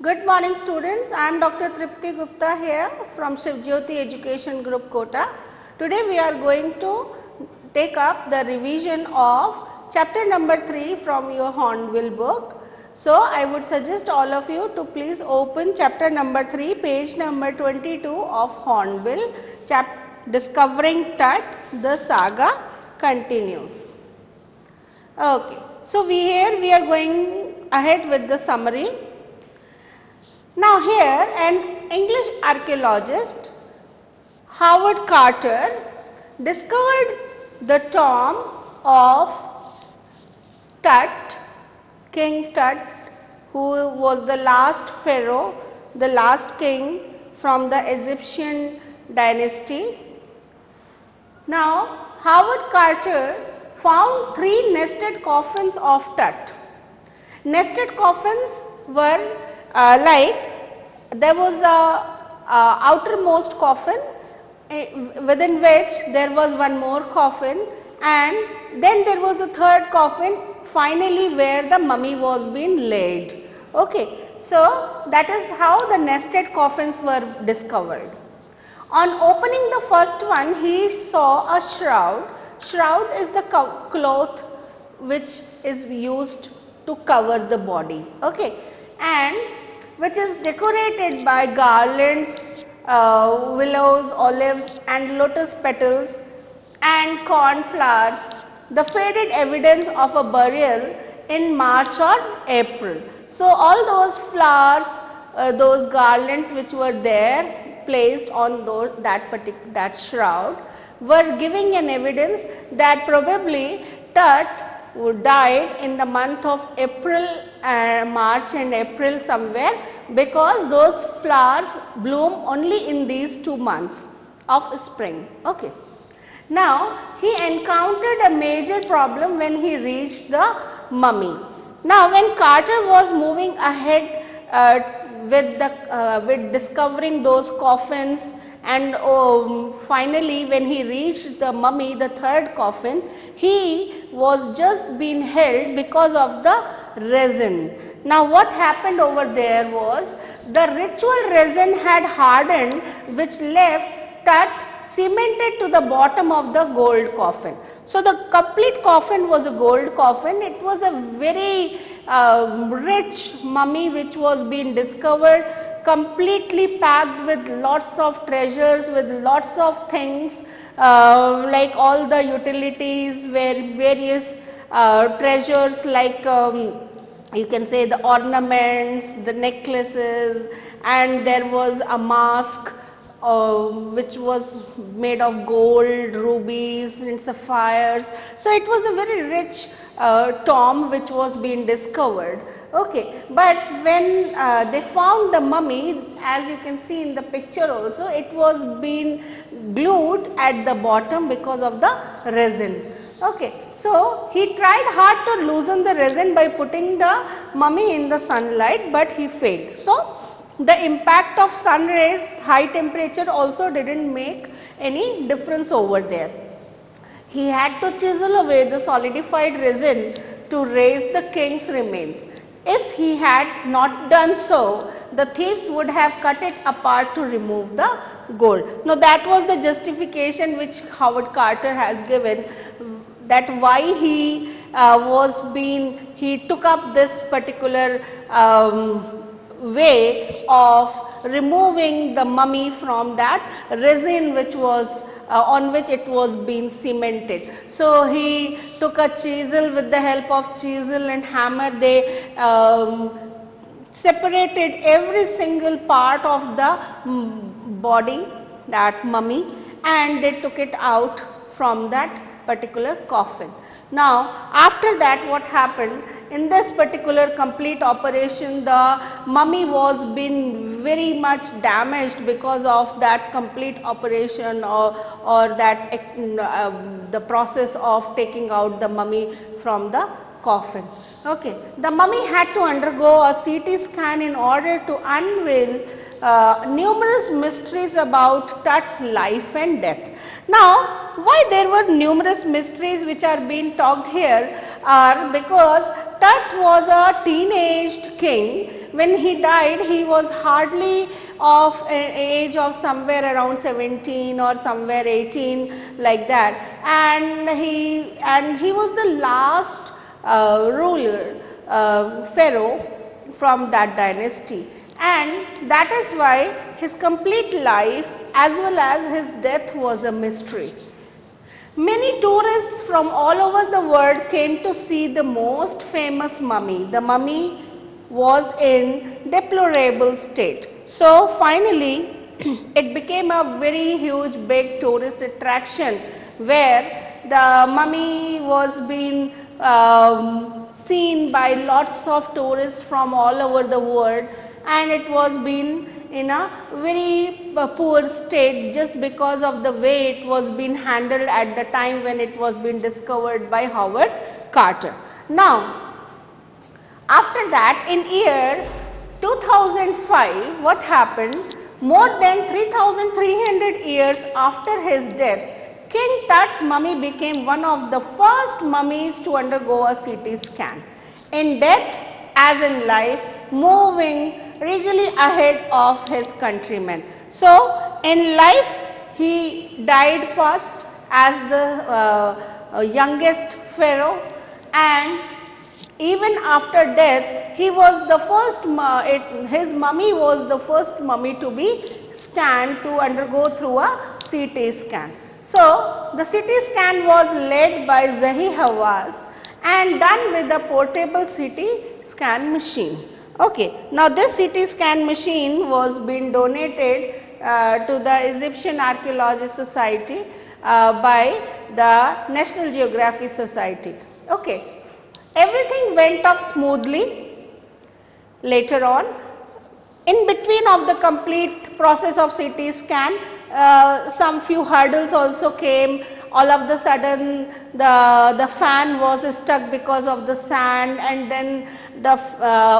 Good morning students, I am Dr. Tripti Gupta here from Shivjyoti Education Group Kota. Today we are going to take up the revision of chapter number 3 from your Hornbill book. So, I would suggest all of you to please open chapter number 3, page number 22 of Hornbill, Discovering Tut, the saga continues. Okay. So, we are going ahead with the summary. Now, here an English archaeologist, Howard Carter, discovered the tomb of Tut, King Tut, who was the last pharaoh, the last king from the Egyptian dynasty. Now, Howard Carter found 3 nested coffins of Tut. Nested coffins were there was a outermost coffin within which there was one more coffin, and then there was a third coffin finally where the mummy was being laid. Okay. So, that is how the nested coffins were discovered. On opening the first one, he saw a shroud. Shroud is the cloth which is used to cover the body, okay, and which is decorated by garlands, willows, olives and lotus petals and cornflowers, the faded evidence of a burial in March or April. So, all those flowers, those garlands which were there placed on that shroud were giving an evidence that probably Tut who died in the month of April, March and April somewhere, because those flowers bloom only in these 2 months of spring. Okay. Now, he encountered a major problem when he reached the mummy. Now, when Carter was moving ahead with discovering those coffins, and finally when he reached the mummy, the third coffin, he was just being held because of the resin. Now, what happened over there was the ritual resin had hardened, which left Tut cemented to the bottom of the gold coffin. So, the complete coffin was a gold coffin. It was a very rich mummy which was being discovered, completely packed with lots of treasures, with lots of things like all the utilities, various treasures like you can say the ornaments, the necklaces, and there was a mask which was made of gold, rubies and sapphires. So, it was a very rich tomb which was being discovered. Okay. But when they found the mummy, as you can see in the picture also, it was being glued at the bottom because of the resin. Okay. So, he tried hard to loosen the resin by putting the mummy in the sunlight, but he failed. So, the impact of sun rays, high temperature also did not make any difference over there. He had to chisel away the solidified resin to raise the king's remains. If he had not done so, the thieves would have cut it apart to remove the gold. Now, that was the justification which Howard Carter has given, that why he he took up this particular way of removing the mummy from that resin which was on which it was being cemented. So, he took a chisel, with the help of chisel and hammer they separated every single part of the body, that mummy, and they took it out from that particular coffin. Now, after that what happened in this particular complete operation, the mummy was been very much damaged because of that complete operation or that the process of taking out the mummy from the coffin. Okay. The mummy had to undergo a CT scan in order to unveil numerous mysteries about Tut's life and death. Now, why there were numerous mysteries which are being talked here are because Tut was a teenaged king when he died, he was hardly of an age of somewhere around 17 or somewhere 18, like that, and he was the last ruler, pharaoh from that dynasty, and that is why his complete life as well as his death was a mystery. Many tourists from all over the world came to see the most famous mummy. The mummy was in deplorable state. So finally, it became a very huge big tourist attraction where the mummy was being seen by lots of tourists from all over the world, and it was being in a very poor state just because of the way it was being handled at the time when it was being discovered by Howard Carter. Now, after that, in year 2005, what happened? More than 3,300 years after his death, King Tut's mummy became one of the first mummies to undergo a CT scan. In death as in life, moving regally ahead of his countrymen. So, in life he died first as the youngest pharaoh, and even after death he was the first, his mummy was the first mummy to be scanned, to undergo through a CT scan. So, the CT scan was led by Zahi Hawass and done with a portable CT scan machine. Okay. Now, this CT scan machine was being donated to the Egyptian Archaeological Society by the National Geographic Society. Okay. Everything went off smoothly. Later on, in between of the complete process of CT scan, some few hurdles also came. All of the sudden the fan was stuck because of the sand, and then the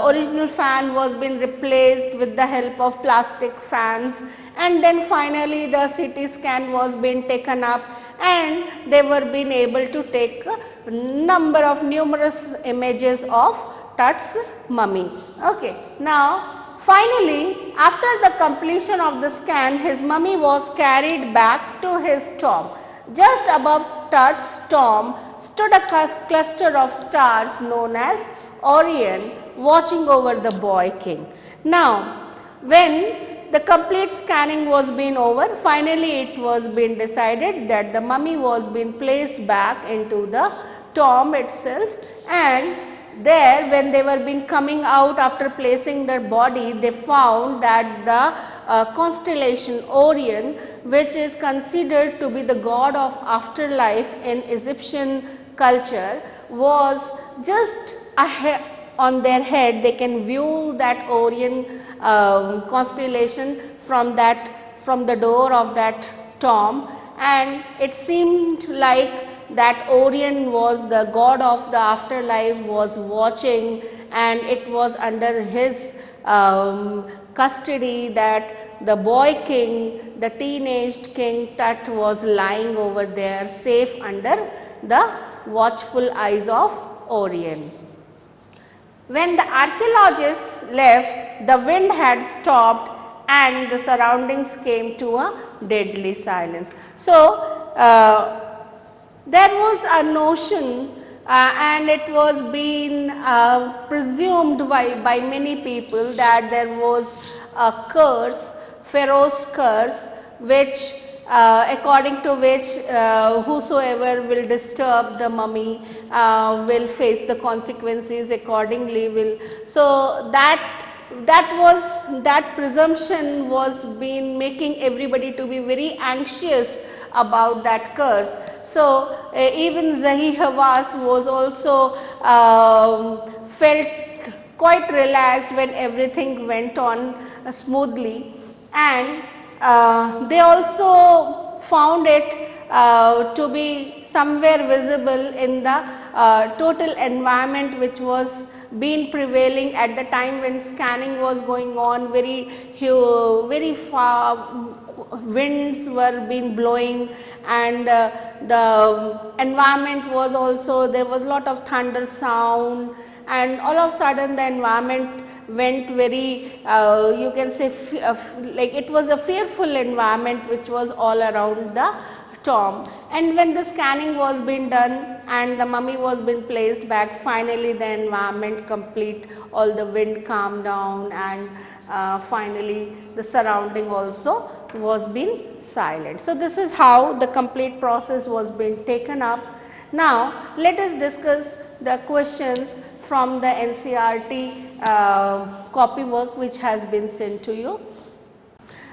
original fan was being replaced with the help of plastic fans, and then finally the CT scan was being taken up, and they were being able to take a number of numerous images of Tut's mummy. Okay. Now, finally, after the completion of the scan, his mummy was carried back to his tomb. Just above Tut's tomb stood a cluster of stars known as Orion, watching over the boy king. Now, when the complete scanning was being over, finally it was being decided that the mummy was being placed back into the tomb itself, and there, when they were being coming out after placing their body, they found that the constellation Orion, which is considered to be the god of afterlife in Egyptian culture, was just on their head. They can view that Orion constellation from the door of that tomb, and it seemed like that Orion was the god of the afterlife, was watching, and it was under his custody that the boy king, the teenaged King Tut, was lying over there safe under the watchful eyes of Orion. When the archaeologists left, the wind had stopped and the surroundings came to a deadly silence. So, there was a notion and it was being presumed by many people that there was a curse, Pharaoh's curse, which according to which whosoever will disturb the mummy will face the consequences accordingly. So that presumption was been making everybody to be very anxious about that curse. So, even Zahi Hawass was also felt quite relaxed when everything went on smoothly, and they also found it to be somewhere visible in the total environment which was been prevailing at the time when scanning was going on. Very far winds were being blowing, and the environment was also, there was lot of thunder sound, and all of a sudden the environment went very, you can say, like it was a fearful environment which was all around the tomb. And when the scanning was being done and the mummy was being placed back, finally the environment complete, all the wind calmed down, and finally the surrounding also was being silent. So this is how the complete process was being taken up. Now let us discuss the questions from the NCRT copy work which has been sent to you.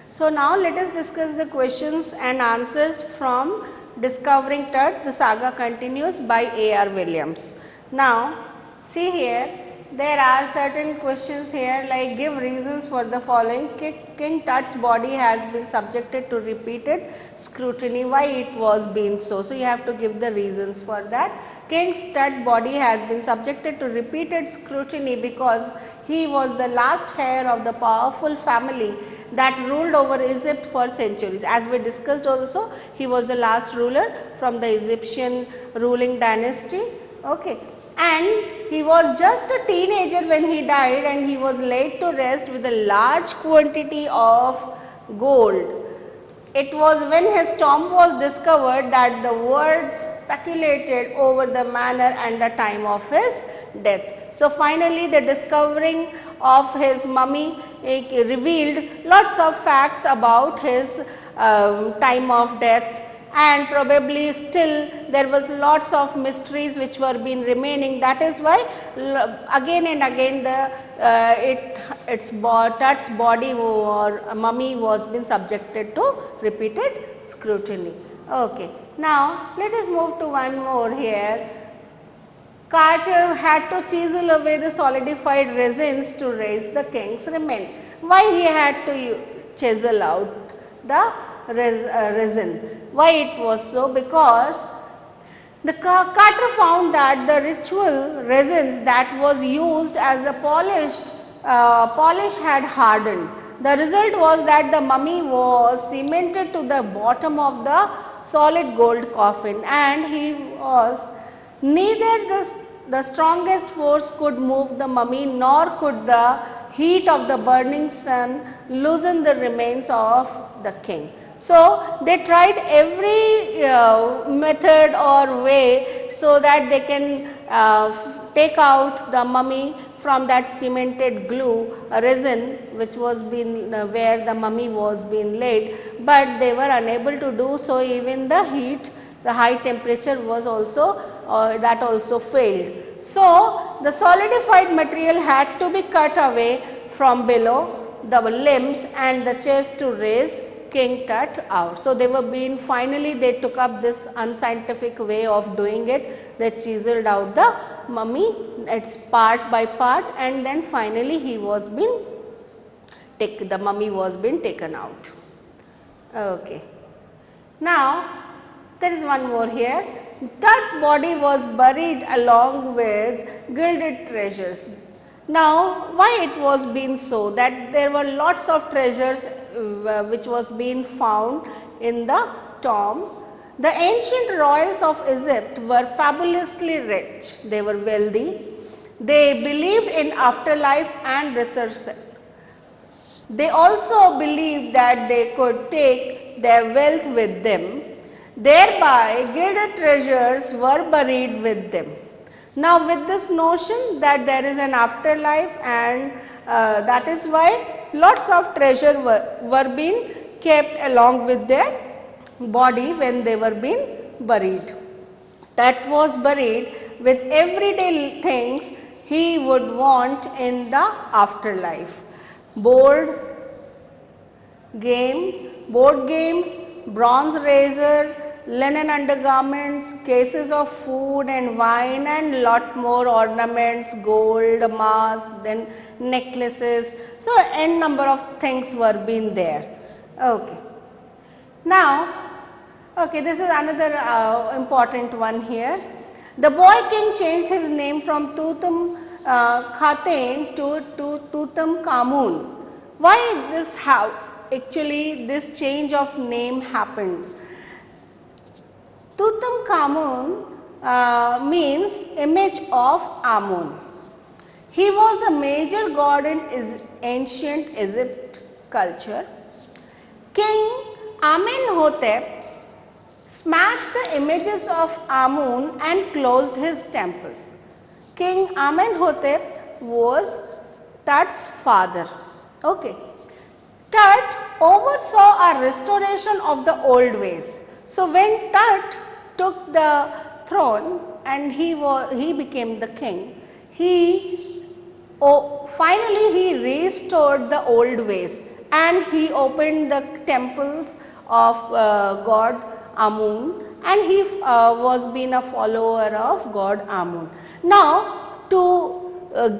So now let us discuss the questions and answers from Discovering Tut, the Saga Continues by A.R. Williams. Now see here, there are certain questions here like give reasons for the following. King Tut's body has been subjected to repeated scrutiny. Why it was been so? So you have to give the reasons for that. King Tut's body has been subjected to repeated scrutiny because he was the last heir of the powerful family that ruled over Egypt for centuries. As we discussed also, he was the last ruler from the Egyptian ruling dynasty. Okay. And he was just a teenager when he died, and he was laid to rest with a large quantity of gold. It was when his tomb was discovered that the world speculated over the manner and the time of his death. So finally the discovering of his mummy revealed lots of facts about his time of death, and probably still there was lots of mysteries which were being remaining. That is why again and again the Tut's body or mummy was been subjected to repeated scrutiny. Okay. Now let us move to one more here. Carter had to chisel away the solidified resins to raise the king's remains. Why he had to chisel out the resin? Why it was so? Because the Carter found that the ritual resins that was used as a polish had hardened. The result was that the mummy was cemented to the bottom of the solid gold coffin, and he was neither the strongest force could move the mummy, nor could the heat of the burning sun loosen the remains of the king. So they tried every method or way so that they can take out the mummy from that cemented glue resin which was being where the mummy was being laid, but they were unable to do so. Even the heat, the high temperature was also that also failed. So the solidified material had to be cut away from below the limbs and the chest to raise King Tut out. So they were being, finally they took up this unscientific way of doing it. They chiseled out the mummy, it's part by part, and then finally he was being the mummy was being taken out. Okay. Now there is one more here. Tut's body was buried along with gilded treasures. Now why it was been so? That there were lots of treasures which was being found in the tomb. The ancient royals of Egypt were fabulously rich. They were wealthy. They believed in afterlife and resurrection. They also believed that they could take their wealth with them. Thereby gilded treasures were buried with them. Now with this notion that there is an afterlife, and that is why lots of treasure were being kept along with their body when they were being buried. That was buried with everyday things he would want in the afterlife. Board games, bronze razor, linen undergarments, cases of food and wine, and lot more ornaments, gold, mask, then necklaces. So n number of things were being there. Okay. Now, okay, this is another important one here. The boy king changed his name from Tutankhaten to Tutankhamun. Why this? How actually this change of name happened? Tutankhamun means image of Amun. He was a major god in ancient Egypt culture. King Amenhotep smashed the images of Amun and closed his temples. King Amenhotep was Tut's father. Okay. Tut oversaw a restoration of the old ways. So when Tut took the throne and he became the king, finally he restored the old ways and he opened the temples of god Amun, and he was been a follower of god Amun. Now to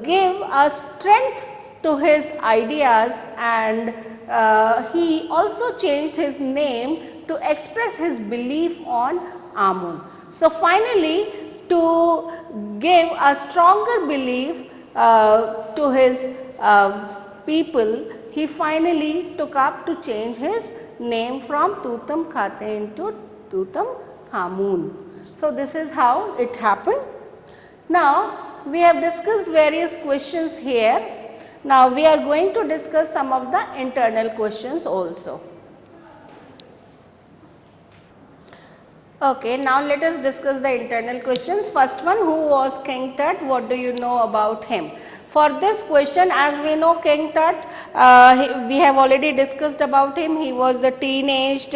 give a strength to his ideas, and he also changed his name to express his belief on Amun. So finally, to give a stronger belief to his people, he finally took up to change his name from Tutankhaten into Tutankhamun. So this is how it happened. Now we have discussed various questions here. Now we are going to discuss some of the internal questions also. Okay, now let us discuss the internal questions. First one, who was King Tut? What do you know about him? For this question, as we know, King Tut, we have already discussed about him. He was the teenaged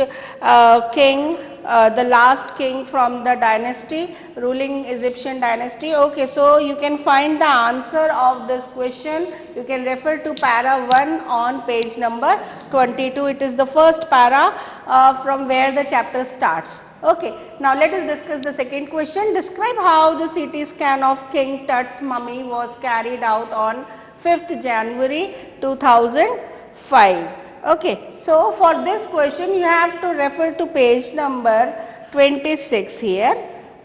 king, the last king from the dynasty, ruling Egyptian dynasty. Okay, so you can find the answer of this question. You can refer to para 1 on page number 22. It is the first para from where the chapter starts. Okay, now let us discuss the second question. Describe how the CT scan of King Tut's mummy was carried out on 5th January 2005. Okay, so for this question you have to refer to page number 26 here.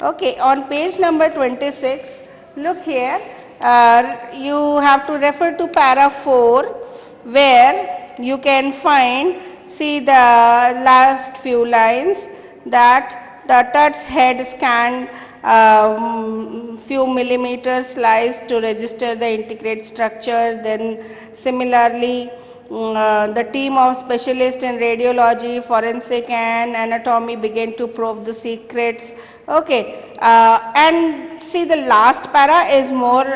Okay, on page number 26, look here, you have to refer to para 4 where you can find, see the last few lines, that the Tut's head scanned few millimeters slice to register the integrate structure. Then similarly, the team of specialists in radiology, forensic and anatomy began to probe the secrets. Okay, and see the last para is more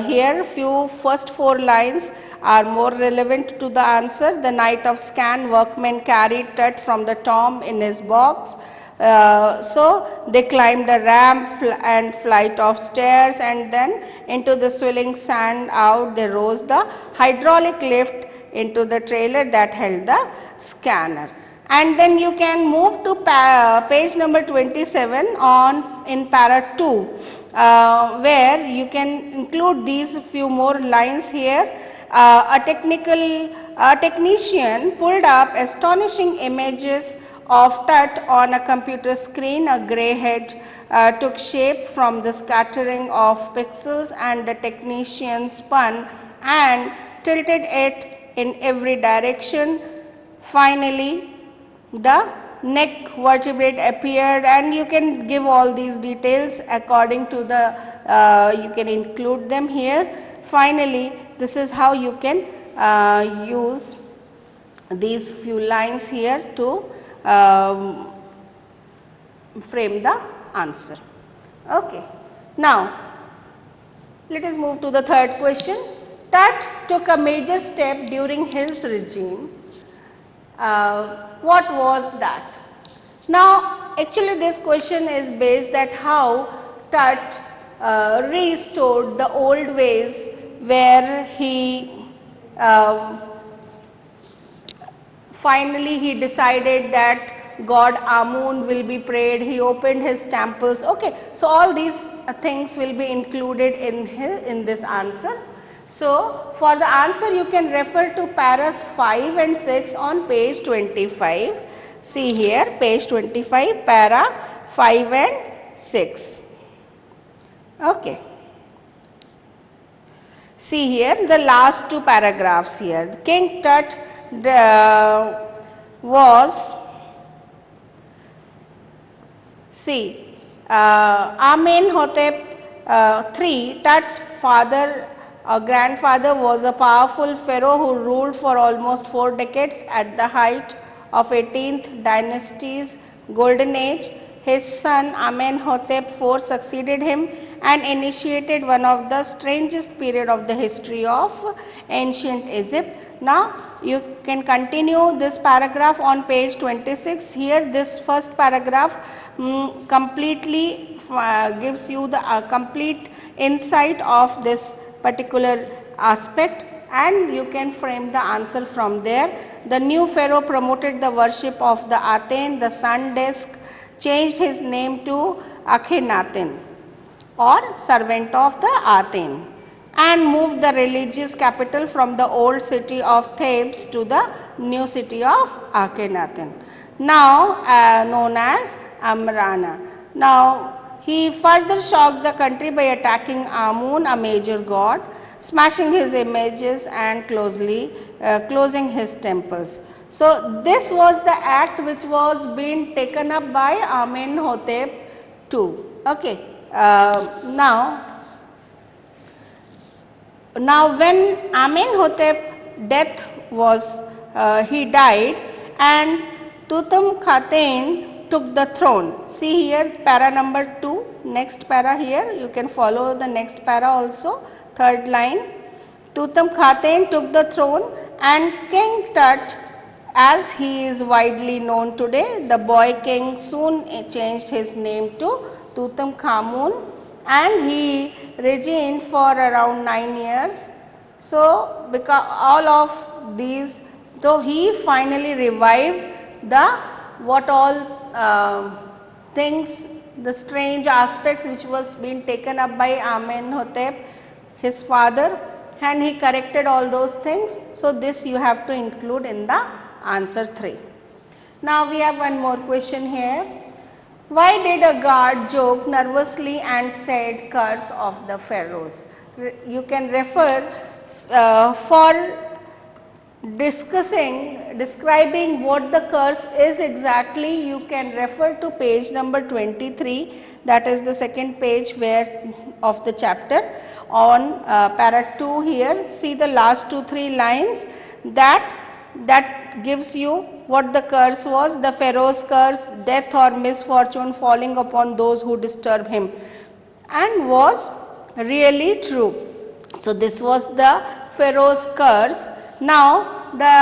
here, first 4 lines are more relevant to the answer. The night of scan, workmen carried Tut from the tomb in his box. So they climbed a ramp and flight of stairs, and then into the swirling sand out they rose the hydraulic lift into the trailer that held the scanner. And then you can move to page number 27 on in para 2 where you can include these few more lines here. A technician pulled up astonishing images of Tut on a computer screen. A grey head took shape from the scattering of pixels, and the technician spun and tilted it in every direction. Finally, the neck vertebrate appeared, and you can give all these details according to the, you can include them here. Finally, this is how you can use these few lines here to frame the answer. Okay. Now, let us move to the third question. Tut took a major step during his regime. What was that? Now, actually this question is based that how Tut restored the old ways where he finally he decided that god Amun will be prayed, he opened his temples. Okay, so all these things will be included in this answer. So for the answer you can refer to paras 5 and 6 on page 25. See here, page 25, para 5 and 6. Okay. See here the last 2 paragraphs here. King Tut was, see, Amenhotep III, Tut's father, Our grandfather was a powerful pharaoh who ruled for almost 4 decades at the height of 18th dynasty's golden age. His son Amenhotep IV succeeded him and initiated one of the strangest period of the history of ancient Egypt. Now you can continue this paragraph on page 26. Here this first paragraph completely gives you the complete insight of this particular aspect, and you can frame the answer from there. The new pharaoh promoted the worship of the Aten, the sun disk, changed his name to Akhenaten or servant of the Aten, and moved the religious capital from the old city of Thebes to the new city of Akhenaten, now known as Amrana. Now he further shocked the country by attacking Amun, a major god, smashing his images and closing his temples. So this was the act which was being taken up by Amenhotep II. Okay. Now when Amenhotep death was, he died, and Tutankhaten took the throne. See here para number 2, next para here, you can follow the next para also, third line. Tutankhaten took the throne, and King Tut, as he is widely known today, the boy king, soon changed his name to Tutankhamun, and he reigned for around 9 years. So because all of these, though he finally revived the what all things, the strange aspects which was being taken up by Amenhotep, his father, and he corrected all those things. So this you have to include in the answer 3. Now we have one more question here. Why did a guard joke nervously and said, "Curse of the pharaohs"? You can refer for describing what the curse is exactly, you can refer to page number 23, that is the second page where of the chapter on para 2 here. See the last 2-3 lines, that gives you what the curse was. The pharaoh's curse, death or misfortune falling upon those who disturb him, and was really true. So this was the pharaoh's curse. Now the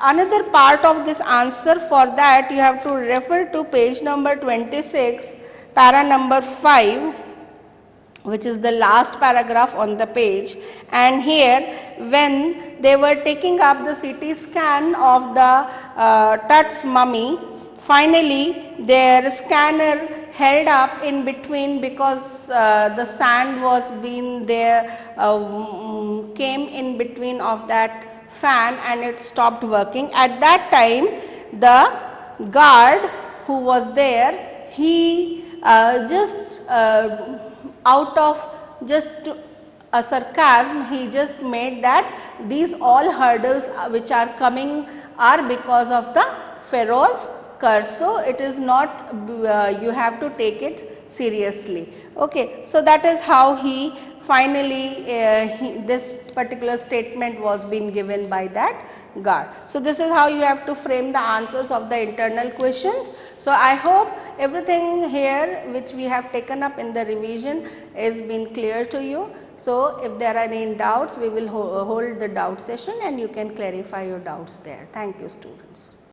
another part of this answer, for that you have to refer to page number 26, para number 5, which is the last paragraph on the page. And here when they were taking up the CT scan of the Tut's mummy, finally their scanner held up in between because the sand was being there, came in between of that fan, and it stopped working. At that time the guard who was there, he just out of just a sarcasm, he just made that these all hurdles which are coming are because of the pharaoh's curse. So it is not, you have to take it seriously. Okay. So that is how he finally this particular statement was being given by that guard. So this is how you have to frame the answers of the internal questions. So I hope everything here which we have taken up in the revision is been clear to you. So if there are any doubts, we will hold the doubt session and you can clarify your doubts there. Thank you, students.